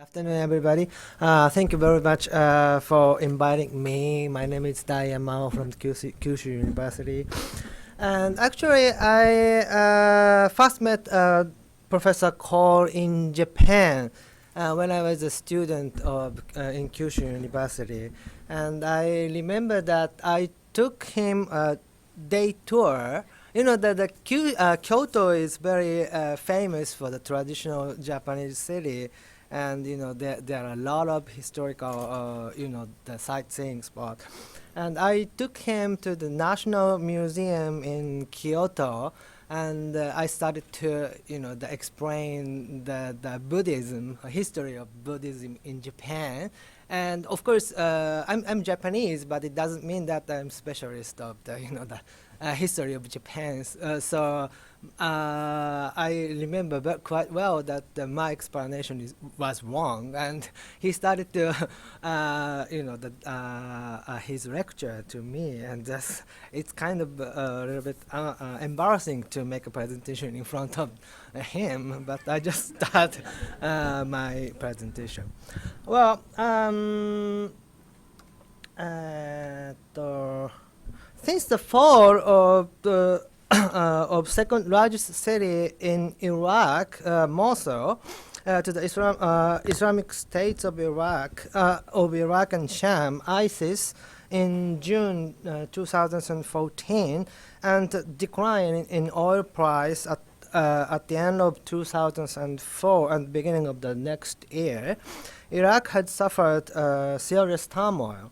Afternoon, everybody. Thank you very much for inviting me. My name is Dai Yamao from Kyushu University. And actually, I first met Professor Cole in Japan when I was a student in Kyushu University. And I remember that I took him a day tour. You know that Kyoto is very famous for the traditional Japanese city, and there are a lot of historical the sightseeing spot. And I took him to the National Museum in Kyoto, and I started to explain the Buddhism history of Buddhism in Japan. And of course, I'm Japanese, but it doesn't mean that I'm specialist of the history of Japan. So I remember quite well that my explanation was wrong, and he started to his lecture to me, and it's kind of a little bit embarrassing to make a presentation in front of him, but I just start my presentation. Well, since the fall of the of second largest city in Iraq, Mosul, to the Islamic States of Iraq and Sham, ISIS, in June 2014, and decline in oil price at the end of 2004 and beginning of the next year, Iraq had suffered serious turmoil.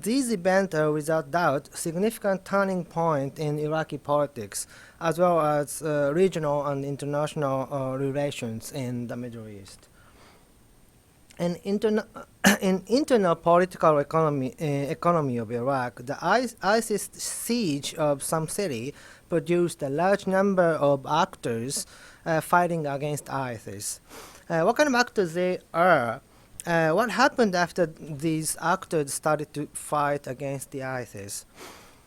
These events are without doubt significant turning point in Iraqi politics, as well as regional and international relations in the Middle East. In internal political economy of Iraq, the ISIS siege of some city produced a large number of actors fighting against ISIS. What kind of actors they are? What happened after these actors started to fight against the ISIS?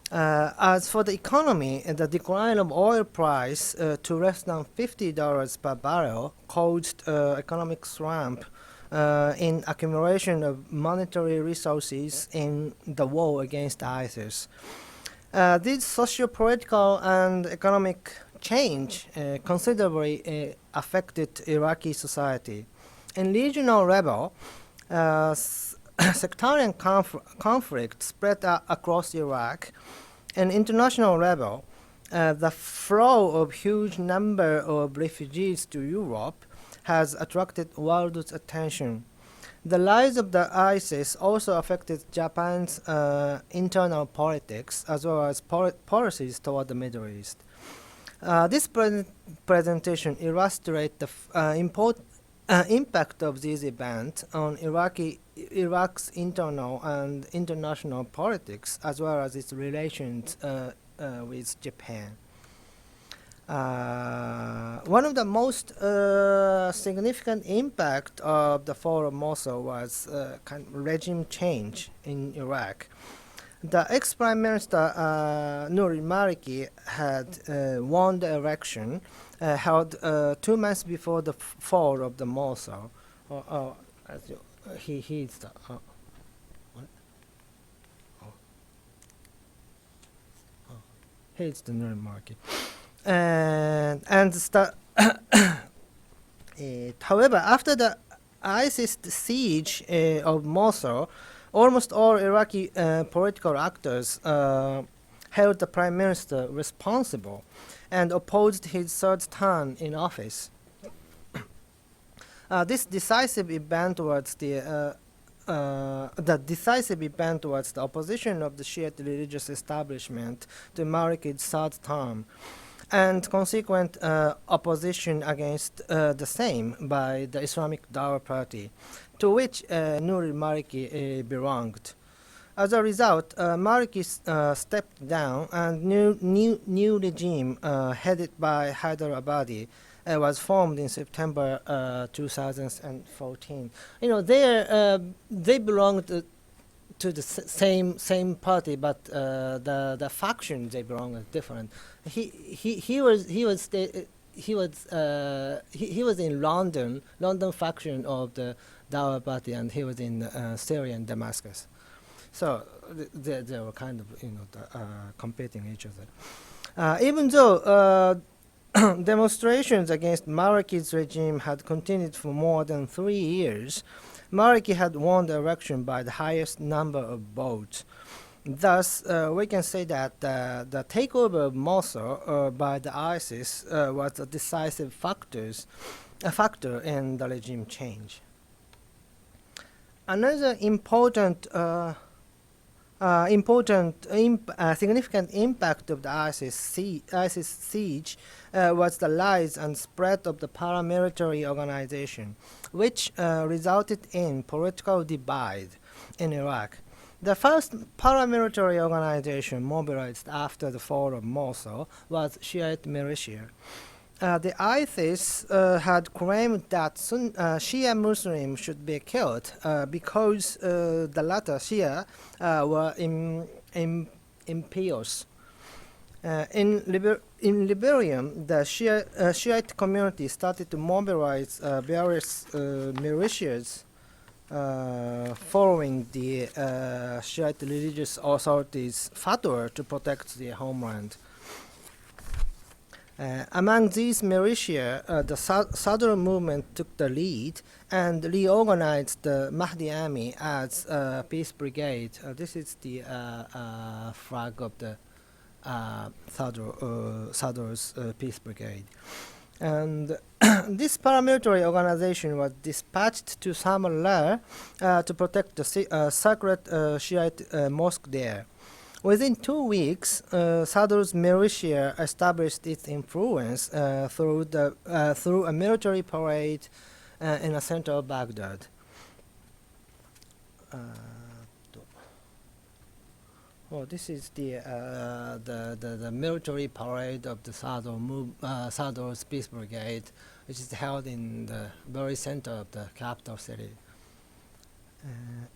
As for the economy, the decline of oil price to less than $50 per barrel caused economic slump in accumulation of monetary resources in the war against ISIS. This socio-political and economic change considerably affected Iraqi society. In regional level, sectarian conflict spread across Iraq. In international level, the flow of huge number of refugees to Europe has attracted world's attention. The rise of the ISIS also affected Japan's internal politics as well as policies toward the Middle East. This presentation illustrates the impact of these events on Iraq's internal and international politics, as well as its relations with Japan. One of the most significant impact of the fall of Mosul was kind of regime change in Iraq. The ex-Prime Minister Nouri Maliki had won the election held 2 months before the fall of the Mosul. He's the what? He's the Nouri Maliki, however, after the ISIS siege of Mosul, almost all Iraqi political actors held the prime minister responsible and opposed his third term in office. This decisive event towards the decisive event towards the opposition of the Shiite religious establishment to Maliki's third term, and consequent opposition against the same by the Islamic Dawah Party, to which Nouri Maliki belonged. As a result, Maliki stepped down, and new regime headed by Haider Abadi was formed in September 2014. They belonged to the same party, but the faction they belong is different. He was he was in London faction of the Dawa party, and he was in Syria and Damascus. So they were kind of competing each other. Even though demonstrations against Maliki's regime had continued for more than 3 years, Maliki had won the election by the highest number of votes. Thus, we can say that the takeover of Mosul by the ISIS was a decisive factor in the regime change. Another significant impact of the ISIS siege was the rise and spread of the paramilitary organization, which resulted in political divide in Iraq. The first paramilitary organization mobilized after the fall of Mosul was Shiite militia. The ISIS had claimed that Shia Muslims should be killed because the latter Shia were impious. In Liberium, the Shiite community started to mobilize various militias following the Shiite religious authorities' fatwa to protect their homeland. Among these militia, the Sadr movement took the lead and reorganized the Mahdi army as a peace brigade. This is the flag of the Sadr's peace brigade. And this paramilitary organization was dispatched to Samarra to protect the sacred Shiite mosque there. Within 2 weeks, Sadr's militia established its influence through a military parade in the center of Baghdad. This is the military parade of the Sadr's Peace Brigade, which is held in the very center of the capital city.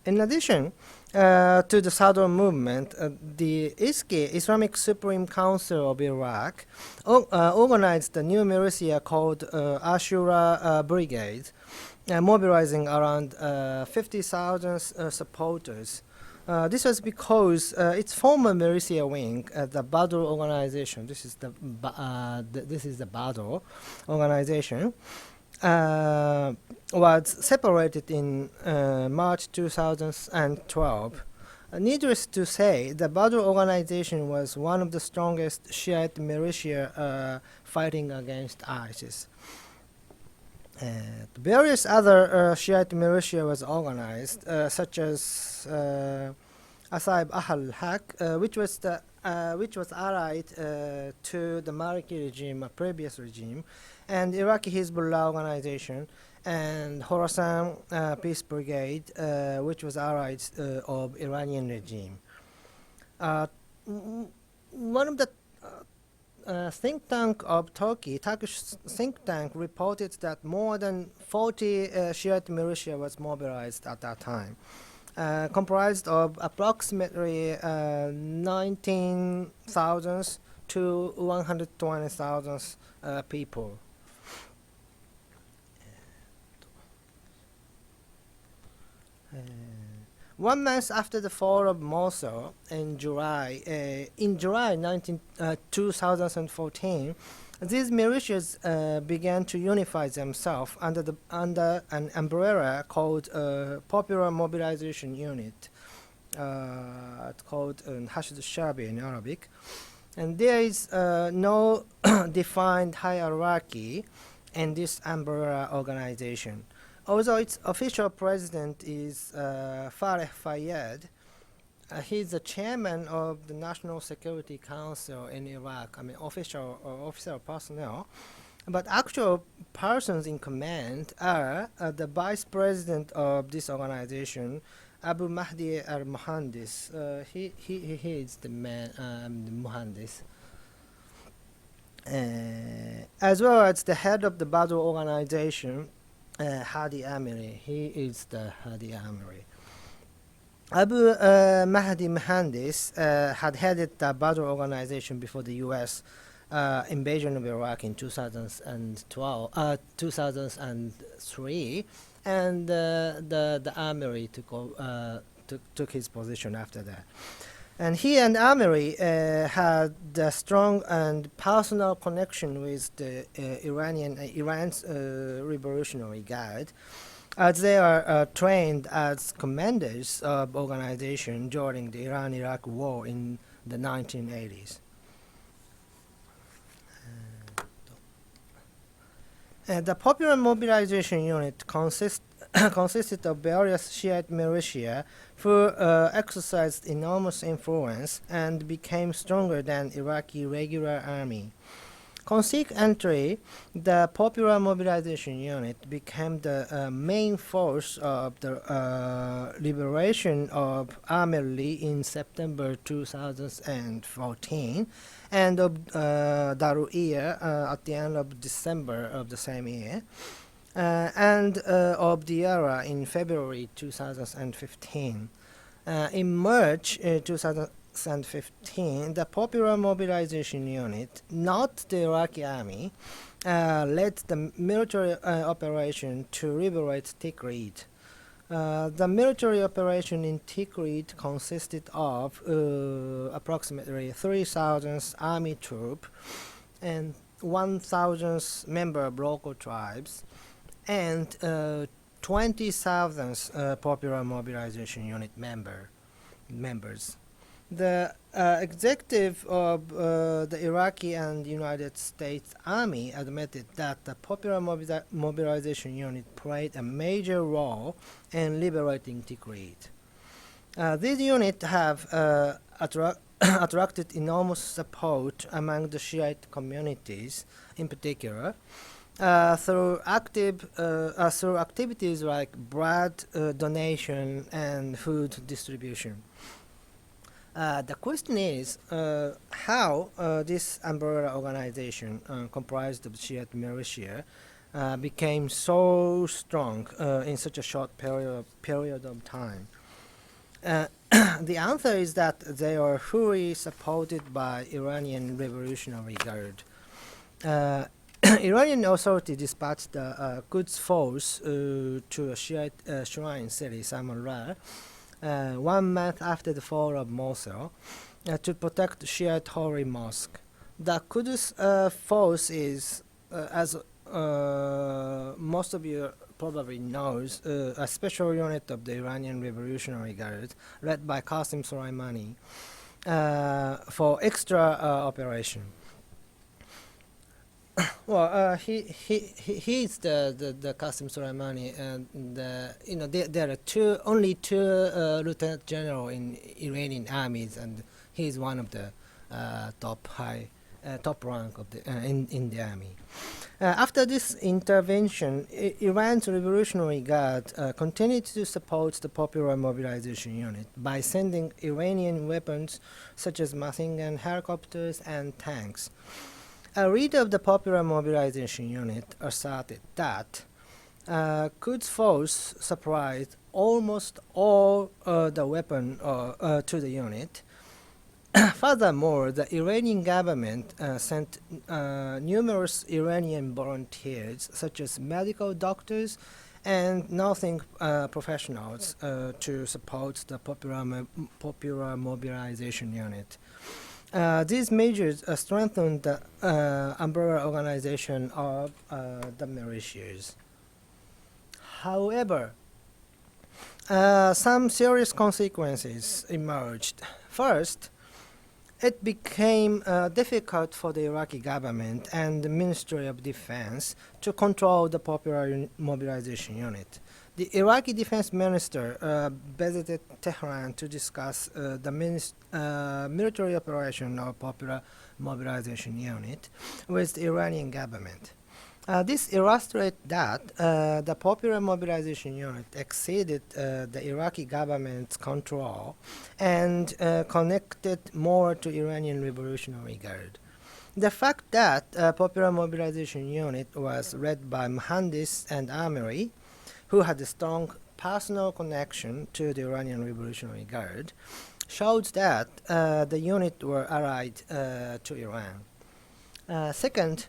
In addition to the Sadr movement, the ISKI, Islamic Supreme Council of Iraq, organized a new militia called Ashura Brigade, mobilizing around 50,000 supporters. This was because its former militia wing, the Badr organization, this is the Badr organization, was separated in March 2012. Needless to say, the Badr organization was one of the strongest Shiite militia fighting against ISIS. Various other Shiite militia was organized, such as Asaib Ahl-Haq, which was allied to the Maliki regime, a previous regime, and Iraqi Hezbollah organization, and Khorasan Peace Brigade, which was allied of Iranian regime. One of the think tank of Turkish think tank reported that more than 40 Shiite militia was mobilized at that time, comprised of approximately 19,000 to 120,000 people. 1 month after the fall of Mosul in July 2014, these militias began to unify themselves under an umbrella called Popular Mobilization Unit. It's called Hashd al-Shabi in Arabic. And there is no defined hierarchy in this umbrella organization. Although its official president is Fareh Fayyad, he's the chairman of the National Security Council in Iraq. I mean, official personnel. But actual persons in command are the vice president of this organization, Abu Mahdi al-Muhandis. He is the man, the Muhandis. As well as the head of the Badr organization, Hadi Amiri. He is the Hadi Amiri. Abu Mahdi Muhandis had headed the Badr organization before the U.S. invasion of Iraq in 2003, and the armory took his position after that. And he and Armory had a strong and personal connection with the Iran's Revolutionary Guard, as they are trained as commanders of organization during the Iran-Iraq War in the 1980s. The Popular Mobilization Unit consisted of various Shiite militia who exercised enormous influence and became stronger than Iraqi regular army. Consequently, the Popular Mobilization Unit became the main force of the liberation of Amerli in September 2014, and of Daruiya at the end of December of the same year, and of Diyara in February 2015. In March 2015, the Popular Mobilization Unit, not the Iraqi army, led the military operation to liberate Tikrit. The military operation in Tikrit consisted of approximately 3,000 army troops and 1,000 member of local tribes, and 20,000 Popular Mobilization Unit members. The executive of the Iraqi and United States Army admitted that the Popular Mobilization Unit played a major role in liberating Tikrit. These units have attracted enormous support among the Shiite communities, in particular, through activities like blood donation and food distribution. The question is how this umbrella organization, comprised of Shiite militia, became so strong in such a short period of time. The answer is that they are fully supported by Iranian Revolutionary Guard. Iranian authorities dispatched the Quds force to a Shiite shrine city, Samarra, 1 month after the fall of Mosul, to protect Shiite holy mosque. The Quds force is, as most of you probably knows, a special unit of the Iranian Revolutionary Guard led by Qasim Soleimani for extra operation. Well, he's the Qasim Soleimani, and there are only two lieutenant general in Iranian armies, and he's one of the top rank of the in the army. After this intervention, Iran's Revolutionary Guard continued to support the Popular Mobilization Unit by sending Iranian weapons such as machine gun, helicopters, and tanks. A reader of the Popular Mobilization Unit asserted that Quds force supplied almost all the weapon to the unit. Furthermore, the Iranian government sent numerous Iranian volunteers, such as medical doctors and nursing professionals, to support the Popular Mobilization Unit. These measures strengthened the umbrella organization of the militias. However, some serious consequences emerged. First, it became difficult for the Iraqi government and the Ministry of Defense to control the Popular Mobilization Unit. The Iraqi Defense Minister visited Tehran to discuss the military operation of Popular Mobilization Unit with the Iranian government. This illustrates that the Popular Mobilization Unit exceeded the Iraqi government's control and connected more to Iranian Revolutionary Guard. The fact that Popular Mobilization Unit was led by Mohandis and Amiri, who had a strong personal connection to the Iranian Revolutionary Guard, shows that the unit were allied to Iran. Second,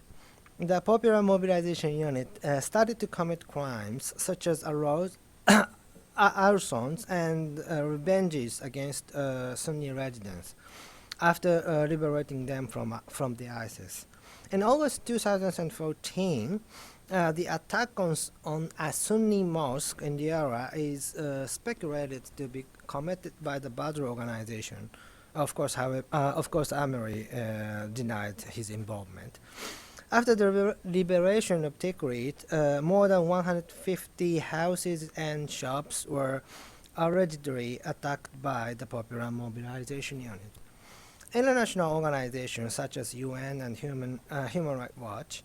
the Popular Mobilization Unit started to commit crimes such as arsons and revenges against Sunni residents after liberating them from the ISIS. In August 2014, the attack on a Sunni mosque in the area is speculated to be committed by the Badr organization. Of course, Amiri denied his involvement. After the liberation of Tikrit, more than 150 houses and shops were allegedly attacked by the Popular Mobilization Unit. International organizations such as UN and Human Rights Watch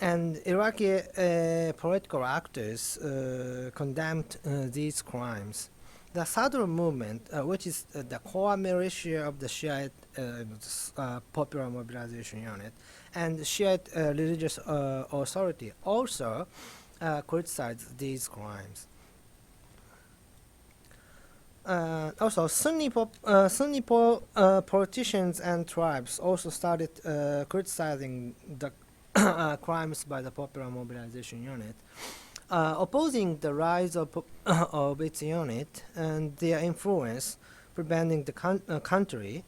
and Iraqi political actors condemned these crimes. The Sadr movement, which is the core militia of the Shiite Popular Mobilization Unit, and Shiite religious authority also criticized these crimes. Also, Sunni politicians and tribes also started criticizing the crimes by the Popular Mobilization Unit, opposing the rise of its unit and their influence, preventing the country.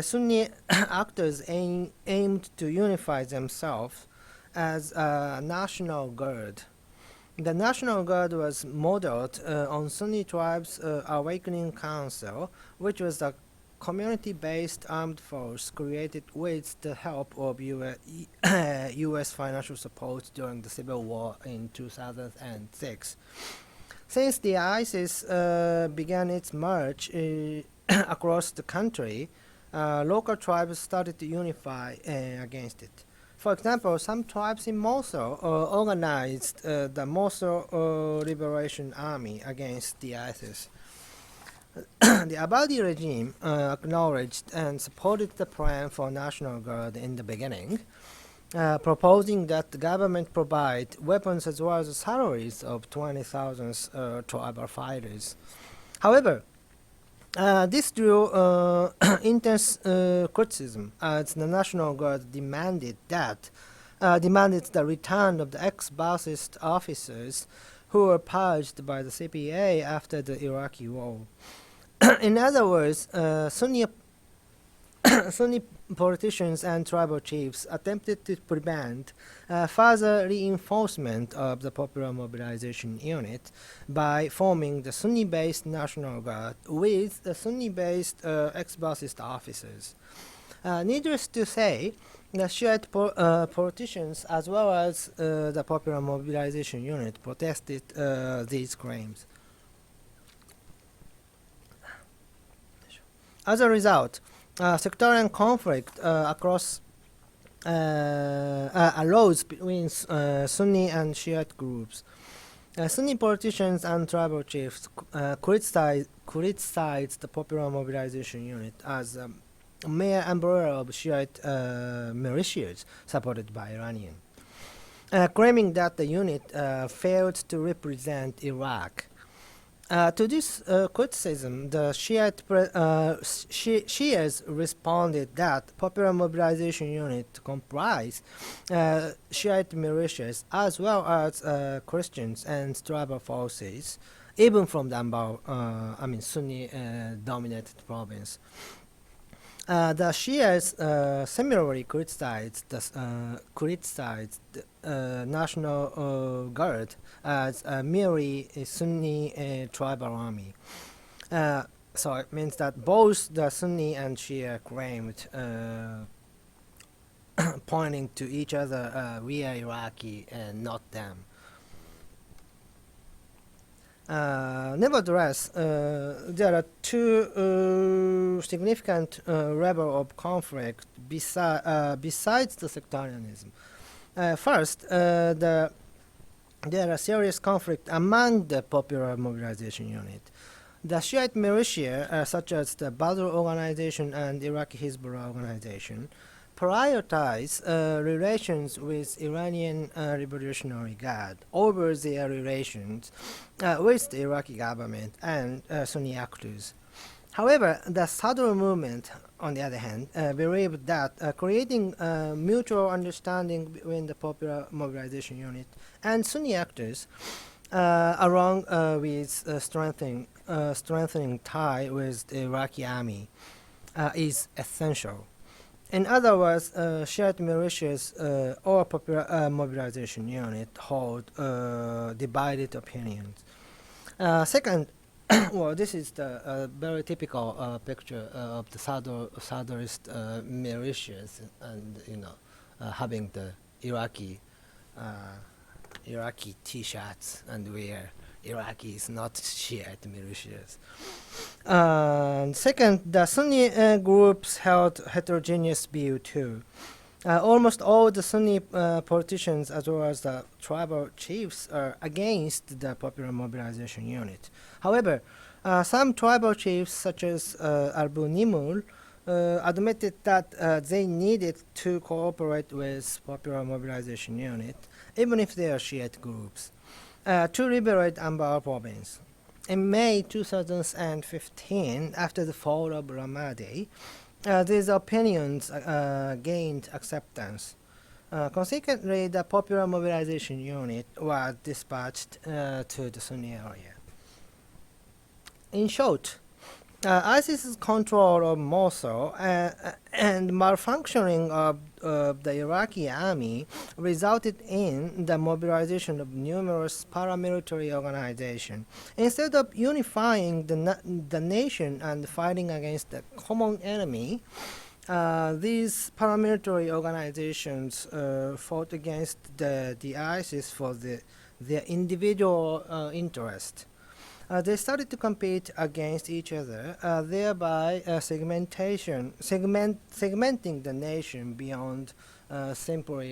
Sunni actors aimed to unify themselves as a national guard. The National Guard was modeled on Sunni tribes' Awakening Council, which was a community-based armed force created with the help of U.S. financial support during the Civil War in 2006. Since the ISIS began its march across the country, local tribes started to unify against it. For example, some tribes in Mosul organized the Mosul Liberation Army against the ISIS. The Abadi regime acknowledged and supported the plan for National Guard in the beginning, proposing that the government provide weapons as well as salaries of 20,000 tribal fighters. However, this drew intense criticism as the National Guard demanded the return of the ex-Ba'athist officers who were purged by the CPA after the Iraqi war. In other words, Sunni politicians and tribal chiefs attempted to prevent further reinforcement of the Popular Mobilization Unit by forming the Sunni-based National Guard with the Sunni-based ex-Ba'athist officers. Needless to say, the Shiite politicians as well as the Popular Mobilization Unit protested these claims. As a result, sectarian conflict arose between Sunni and Shiite groups. Sunni politicians and tribal chiefs criticized the Popular Mobilization Unit as a mere umbrella of Shiite militias supported by Iranian, claiming that the unit failed to represent Iraq. To this criticism, the Shias responded that Popular Mobilization Unit comprised Shiite militias as well as Christians and tribal forces, even from the Sunni-dominated province. The Shias similarly criticized the National Guard as merely a Sunni tribal army. So it means that both the Sunni and Shia claimed pointing to each other, we are Iraqi and not them. Nevertheless, there are two significant levels of conflict besides the sectarianism. First, there are serious conflict among the Popular Mobilization Unit. The Shiite militia, such as the Badr organization and Iraqi Hezbollah organization, prioritize relations with Iranian Revolutionary Guard over their relations with the Iraqi government and Sunni actors. However, the Sadr movement, on the other hand, believed that creating mutual understanding between the Popular Mobilization Unit and Sunni actors, along with strengthening tie with the Iraqi army, is essential. In other words, shared militias or Popular Mobilization Unit hold divided opinions. Second, well, this is the very typical picture of the Sadrist militias, and having the Iraqi T-shirts and wear Iraqis, not Shiite militias. Second, the Sunni groups held heterogeneous view too. Almost all the Sunni politicians, as well as the tribal chiefs, are against the Popular Mobilization Unit. However, some tribal chiefs, such as Abu Nimr, admitted that they needed to cooperate with Popular Mobilization Unit, even if they are Shiite groups, to liberate Anbar province. In May 2015, after the fall of Ramadi, these opinions gained acceptance. Consequently, the Popular Mobilization Unit was dispatched to the Sunni area. In short, ISIS's control of Mosul and malfunctioning of the Iraqi army resulted in the mobilization of numerous paramilitary organizations. Instead of unifying the nation and fighting against the common enemy, these paramilitary organizations fought against the ISIS for their individual interest. They started to compete against each other, thereby segmenting the nation beyond simple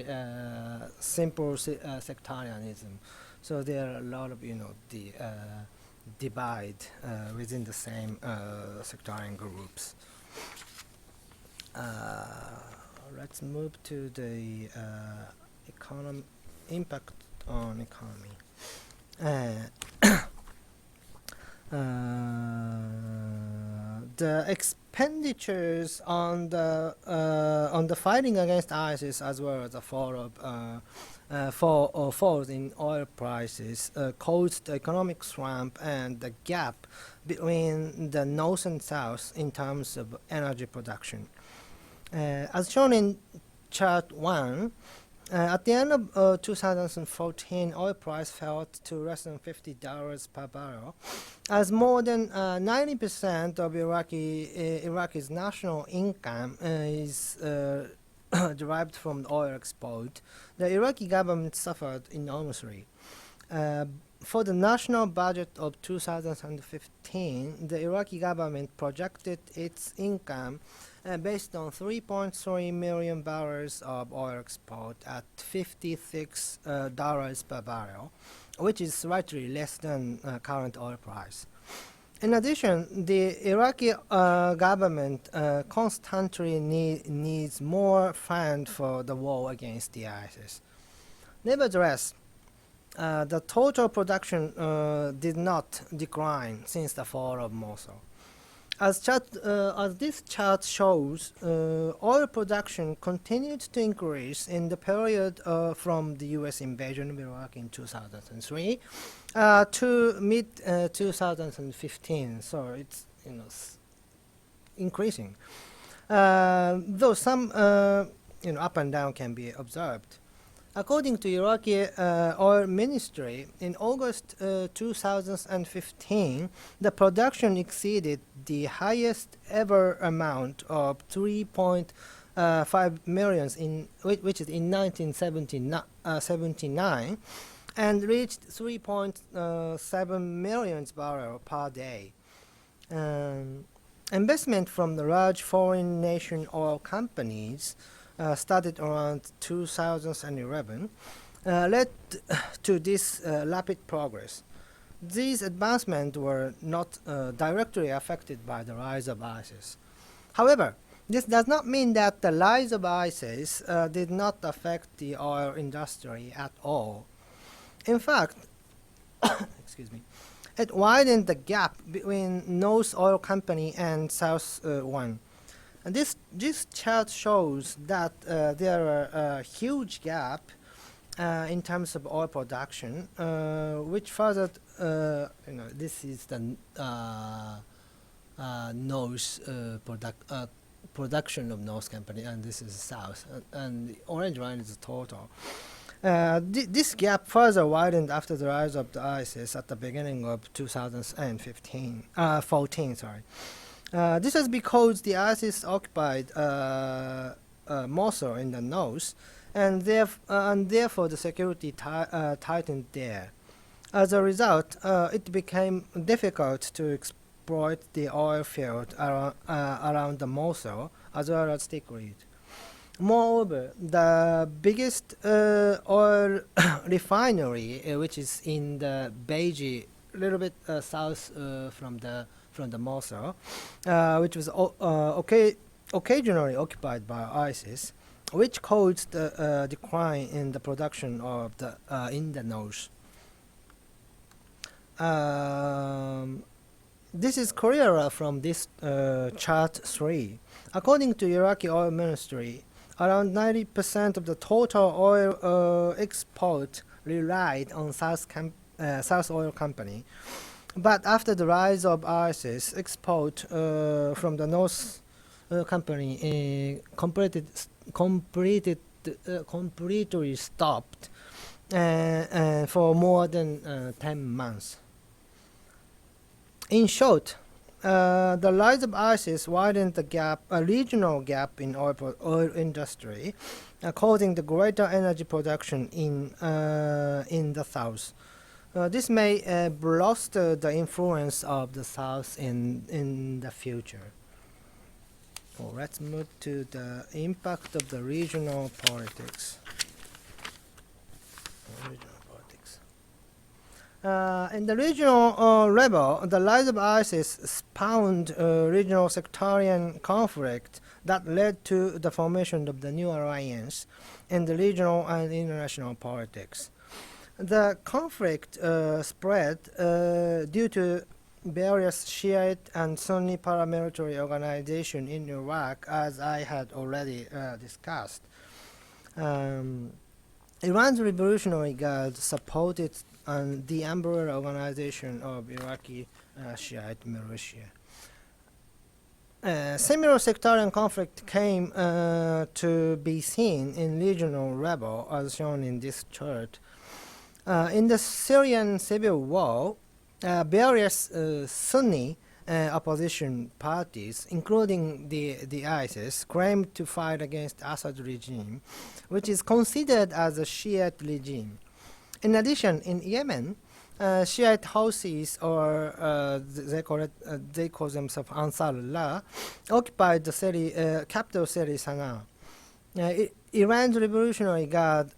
sectarianism. So there are a lot of the divide within the same sectarian groups. Let's move to the impact on economy. The expenditures on the fighting against ISIS, as well as the fall in oil prices, caused the economic slump and the gap between the north and south in terms of energy production. As shown in chart 1, at the end of 2014, oil price fell to less than $50 per barrel, as more than 90% of Iraqi's national income is derived from oil export. The Iraqi government suffered enormously. For the national budget of 2015, the Iraqi government projected its income based on 3.3 million barrels of oil export at $56 per barrel, which is slightly less than current oil price. In addition, the Iraqi government constantly needs more funds for the war against the ISIS. Nevertheless, the total production did not decline since the fall of Mosul. As this chart shows, oil production continued to increase in the period from the U.S. invasion of Iraq in 2003 to mid-2015. So it's increasing, though some up and down can be observed. According to Iraqi Oil Ministry, in August 2015, the production exceeded the highest ever amount of 3.5 million, which is in 1979, and reached 3.7 million barrels per day. Investment from the large foreign nation oil companies started around 2011, led to this rapid progress. These advancements were not directly affected by the rise of ISIS. However, this does not mean that the rise of ISIS did not affect the oil industry at all. In fact, excuse me. It widened the gap between North Oil Company and South one. And this chart shows that there are a huge gap in terms of oil production, which further, this is the North production of North Company, and this is South, and the orange line is the total. This gap further widened after the rise of the ISIS at the beginning of 2014. This is because the ISIS occupied Mosul in the north, and therefore the security tightened there. As a result, it became difficult to exploit the oil field around the Mosul as well as Tikrit. Moreover, the biggest oil refinery, which is in the Beiji, a little bit south from the Mosul, which was occasionally occupied by ISIS, which caused the decline in the production of the in the north. This is clearer from this chart 3. According to Iraqi Oil Ministry, around 90% of the total oil export relied on South Oil Company. But after the rise of ISIS, export from the North Company completely stopped for more than 10 months. In short, the rise of ISIS widened the gap, a regional gap in oil industry, causing the greater energy production in the south. This may bolster the influence of the south in the future. Well, let's move to the impact of the regional politics. In the regional level, the rise of ISIS spawned regional sectarian conflict that led to the formation of the new alliance in the regional and international politics. The conflict spread due to various Shiite and Sunni paramilitary organizations in Iraq, as I had already discussed. Iran's Revolutionary Guard supported the umbrella organization of Iraqi Shiite militia. Similar sectarian conflict came to be seen in regional level, as shown in this chart. In the Syrian civil war, various Sunni opposition parties, including the ISIS, claimed to fight against Assad regime, which is considered as a Shiite regime. In addition, in Yemen, Shiite Houthis, or they call themselves Ansarullah, occupied the city, capital city Sana'a. Iran's Revolutionary Guard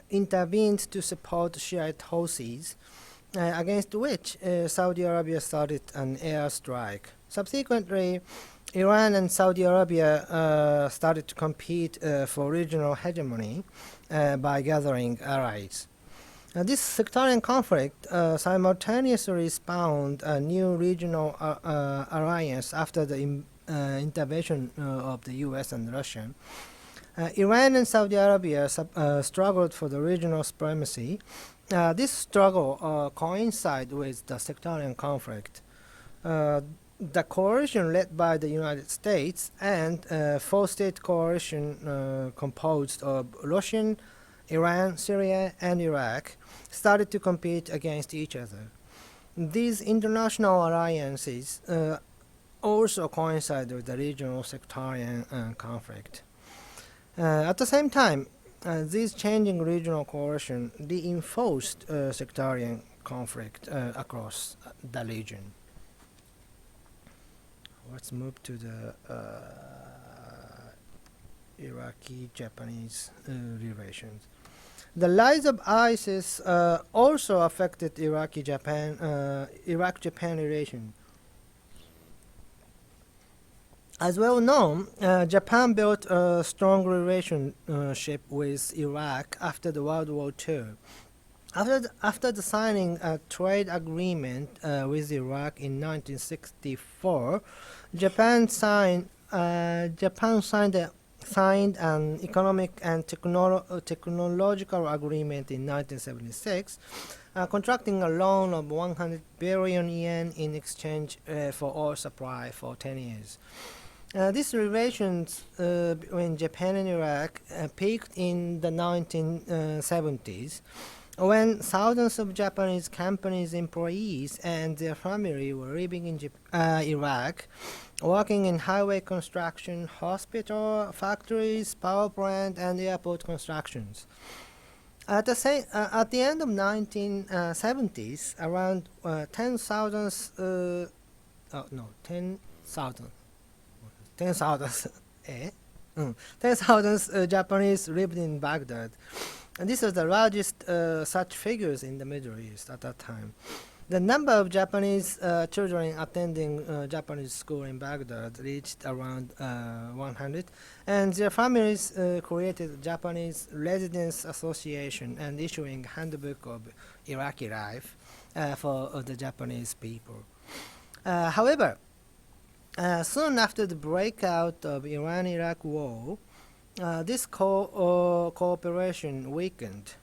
intervened to support Shiite Houthis, against which Saudi Arabia started an airstrike. Subsequently, Iran and Saudi Arabia started to compete for regional hegemony by gathering allies. This sectarian conflict simultaneously spawned a new regional alliance after the intervention of the US and Russia. Iran and Saudi Arabia struggled for the regional supremacy. This struggle coincided with the sectarian conflict. The coalition led by the United States and four-state coalition composed of Russian, Iran, Syria, and Iraq started to compete against each other. These international alliances also coincide with the regional sectarian conflict. At the same time, these changing regional coalition reinforced sectarian conflict across the region. Let's move to the Iraqi-Japanese relations. The rise of ISIS also affected Iraq-Japan relations. As well known, Japan built a strong relationship with Iraq after the World War II. After the signing a trade agreement with Iraq in 1964, Japan signed an economic and technological agreement in 1976, contracting a loan of 100 billion yen in exchange for oil supply for 10 years. These relations between Japan and Iraq peaked in the 1970s when thousands of Japanese companies' employees and their family were living in Iraq, working in highway construction, hospital, factories, power plant, and airport constructions. At the end of 1970s, around 10,000 Japanese lived in Baghdad. And these are the largest such figures in the Middle East at that time. The number of Japanese children attending Japanese school in Baghdad reached around 100, and their families created Japanese Residence Association and issuing handbook of Iraqi life for the Japanese people. However, soon after the breakout of Iran-Iraq war, this cooperation weakened.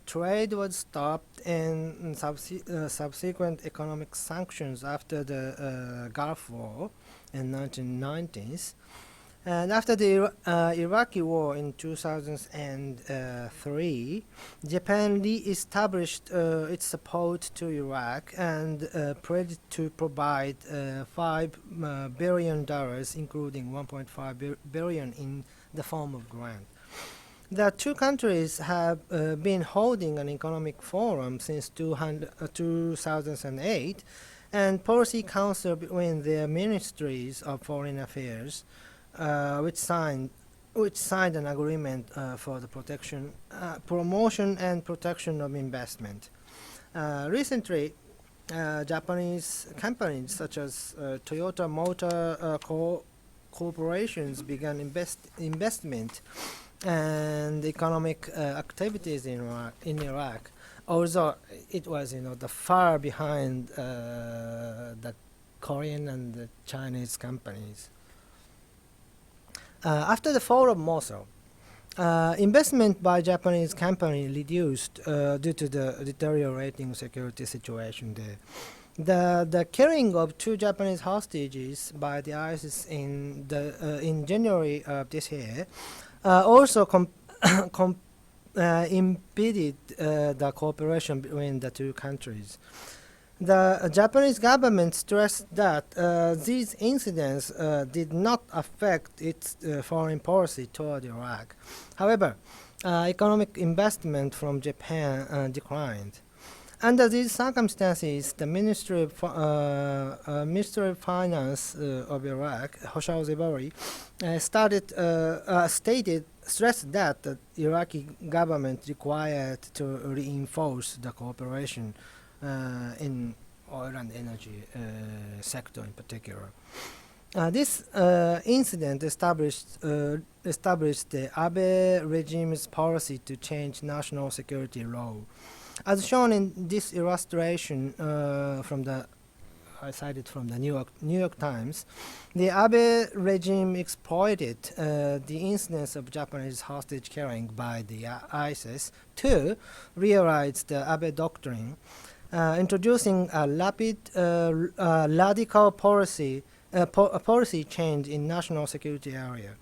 Trade was stopped and subsequent economic sanctions after the Gulf War in 1990s. And after the Iraqi war in 2003, Japan re-established its support to Iraq and pledged to provide $5 billion, including $1.5 billion in the form of grant. The two countries have been holding an economic forum since 2008 and policy council between their ministries of foreign affairs, which signed an agreement for the promotion and protection of investment. Recently, Japanese companies such as Toyota Motor corporations began investment and economic activities in Iraq, although it was the far behind the Korean and the Chinese companies. After the fall of Mosul, investment by Japanese companies reduced due to the deteriorating security situation there. The killing of two Japanese hostages by the ISIS in January of this year also impeded the cooperation between the two countries. The Japanese government stressed that these incidents did not affect its foreign policy toward Iraq. However, economic investment from Japan declined. Under these circumstances, the Ministry of Finance of Iraq, Hoshal Zebari, stressed that the Iraqi government required to reinforce the cooperation in oil and energy sector in particular. This incident established the Abe regime's policy to change national security law. As shown in this illustration I cited from the New York Times, the Abe regime exploited the incidence of Japanese hostage killing by the ISIS to realize the Abe doctrine, introducing a radical policy change in national security area.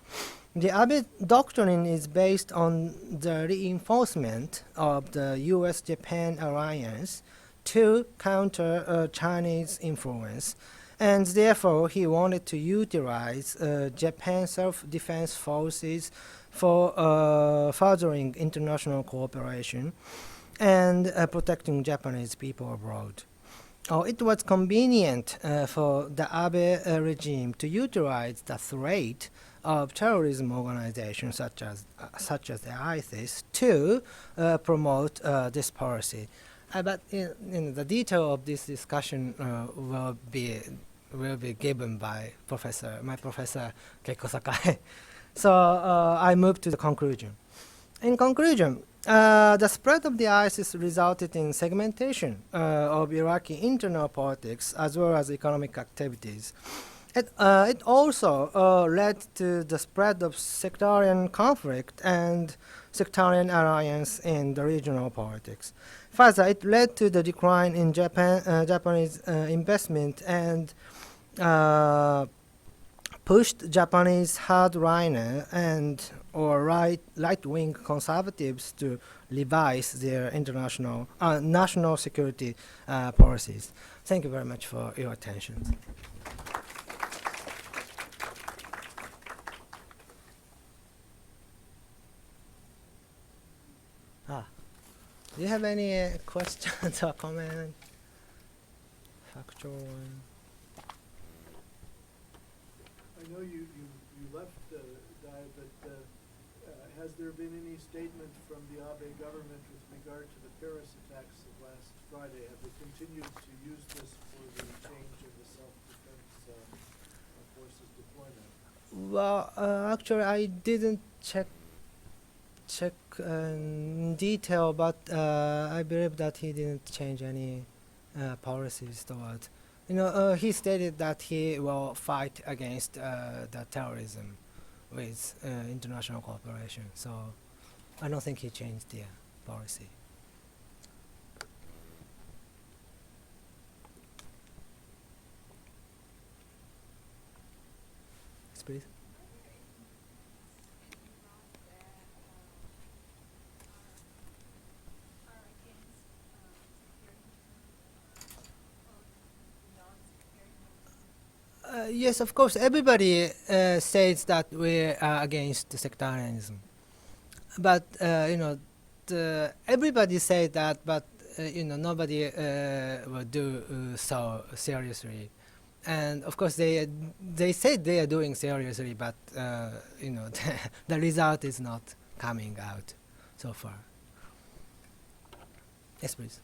The Abe doctrine is based on the reinforcement of the U.S.-Japan alliance to counter Chinese influence, and therefore he wanted to utilize Japan's self-defense forces for furthering international cooperation and protecting Japanese people abroad. It was convenient for the Abe regime to utilize the threat of terrorism organizations such as the ISIS to promote this policy. But the detail of this discussion will be given by my professor Keiko Sakai. So I move to the conclusion. In conclusion, The spread of the ISIS resulted in segmentation of Iraqi internal politics as well as economic activities. It also led to the spread of sectarian conflict and sectarian alliance in the regional politics. Further, it led to the decline in Japanese investment and pushed Japanese hardliner and or right-wing conservatives to revise their international national security policies. Thank you very much for your attention. Do you have any questions or comment? Factual one. I know you left Dai, but has there been any statement from the Abe government with regard to the Paris attacks of last Friday? Have they continued to use this for the change in the self-defense forces deployment? Well, actually, I didn't check in detail, but I believe that he didn't change any policies towards. He stated that he will fight against the terrorism with international cooperation. So I don't think he changed the policy. Yes, please. Yes, of course. Everybody says that we are against sectarianism, but everybody says that, but nobody will do so seriously. And of course, they say they are doing seriously, but the result is not coming out so far. Yes, please.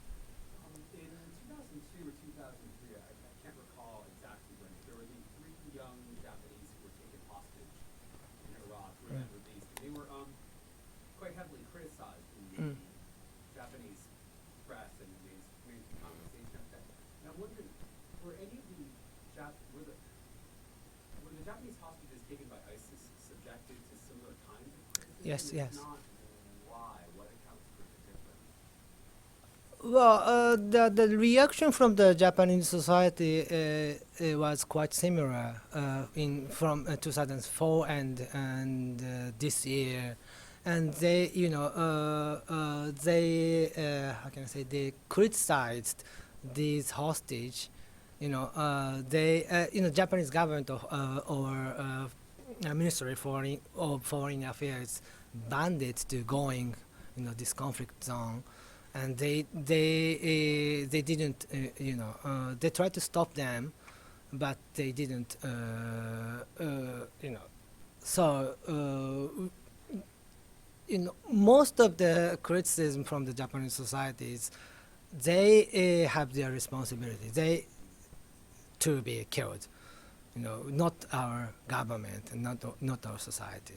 In 2002 or 2003, I can't recall exactly when, there were these three young Japanese who were taken hostage in Iraq, who were then released. They were quite heavily criticized in the Japanese press and mainstream conversation at that. And I'm wondering, were any of the were the Japanese hostages taken by ISIS subjected to similar kinds of criticism? Yes, yes. If not, why? What accounts for the difference? Well, the reaction from the Japanese society was quite similar from 2004 and this year, and they how can I say, they criticized these hostage. Japanese government or Ministry of Foreign Affairs banned it to going this conflict zone. And they didn't, they tried to stop them, but they didn't, So, most of the criticism from the Japanese societies, they have their responsibility. They to be killed, not our government and not our society.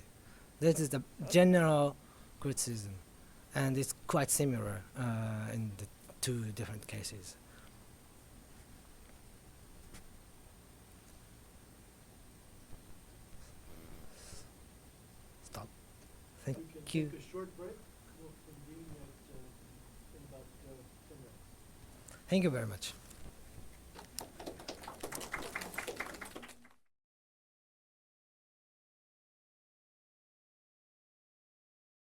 This is the general criticism. And it's quite similar in the two different cases. Stop. Thank We can you. take a short break. We'll convene in about 10 minutes. Thank you very much.